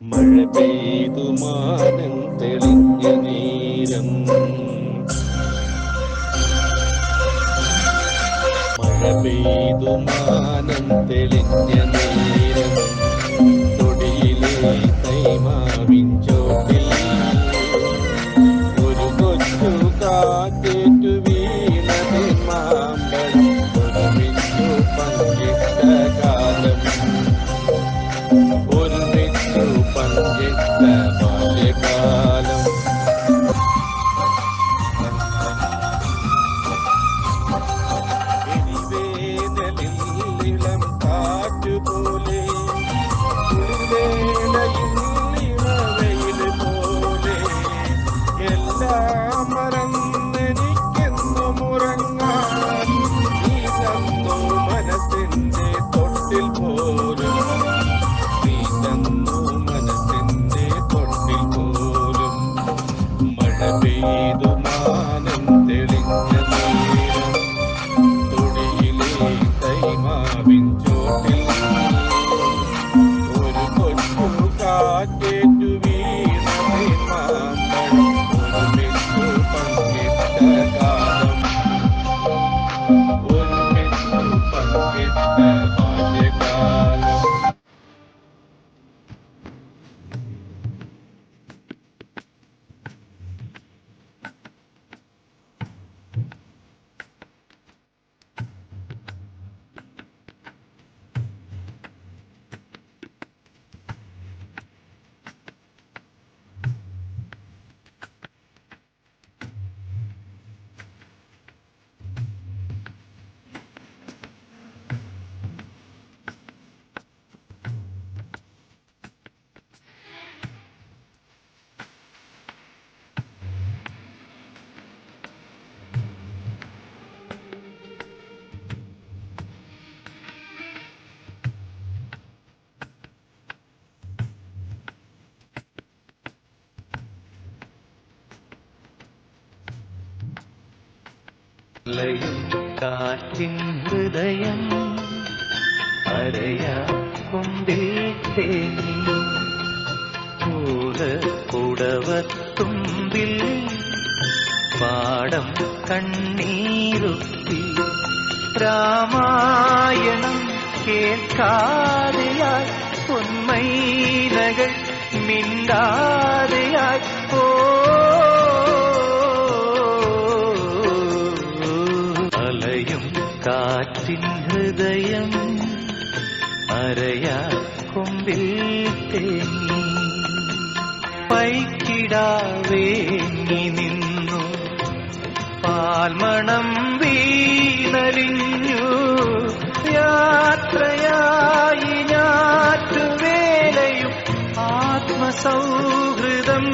മഴ പെയ്തു മാനം തെളിഞ്ഞ നേരം, മഴ പെയ്തു മാനം തെളിഞ്ഞ നേരം, തൊടിയിലെ തൈമാവിൻ ചോട്ടിൽ ഒരു കൊച്ചു കാറ്റേറ്റു വീണതിൻ മാമ്പഴം ഒരുമിച്ചു പങ്കിട്ട കാലം, ഒരുമിച്ചു പങ്കിട്ട ബാല്യകാലം. ഇനിവേനലിൽ ഇളം കാറ്റുപോലെ, കുളിർവേളയിൽ ഇളവെയിൽ പോലെ, എല്ലാം മറന്നെനിക്കെന്നും ഉറങ്ങാൻ നീ തന്നു മനസ്സിന്റെ തൊട്ടിൽ പോലും, നീ തന്നു മനസ്സിന്റെ തൊട്ടിൽ പോലും. മഴ പെയ്തു മാനം തെളിഞ്ഞ നേരം, തൊടിയിലെ തൈമാവിൻ ചോട്ടിൽ ഒരു കൊച്ചു കാറ്റേറ്റു വീണതിൻ മാമ്പഴം ഒരുമിച്ചു പങ്കിട്ട കാലം, ഒരുമിച്ചു പങ്കിട്ട ബാല്യകാലം. ലയും കാറ്റിൻ ഹൃദയം അരയാ കൊണ്ടിൽ തേങ്ങി, കുടവത്തുമ്പിൽ പാടം കണ്ണീരുത്തി, രാമായണം കേൾക്കാതെയായി പൊന്മൈനകൾ മിണ്ടാതെയായി പോ. അലയും കാറ്റിൻ ഹൃദയം അരയാ കൊമ്പിൽ തേങ്ങി, പൈക്കിടാവേങ്ങി നിന്നു പാൽമണം വീണലിഞ്ഞു, യാത്രയായി ഞാറ്റുവേലയും ആത്മസൗഹൃദം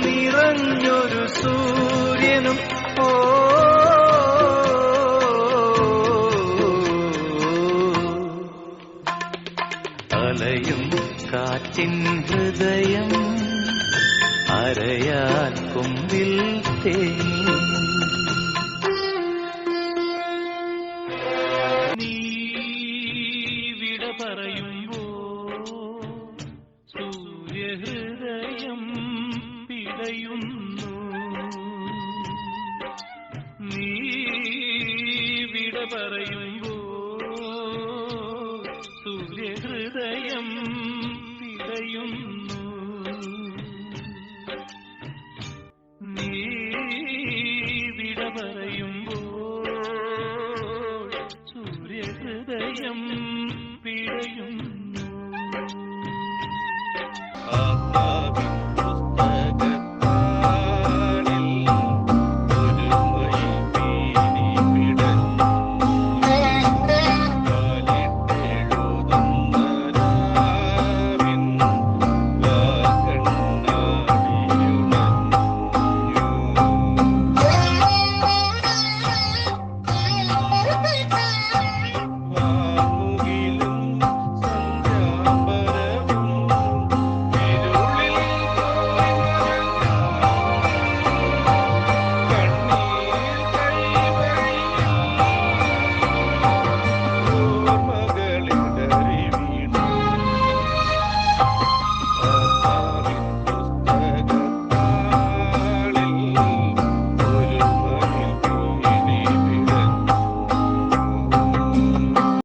നിറഞ്ഞൊരു സൂര്യനും. അലയും കാറ്റിൻ ഹൃദയം അരയാൻ കൊമ്പിൽ തേങ്ങി. നീ വിട പറയുമ്പോ സൂര്യഹൃദയം പിടയുന്നു,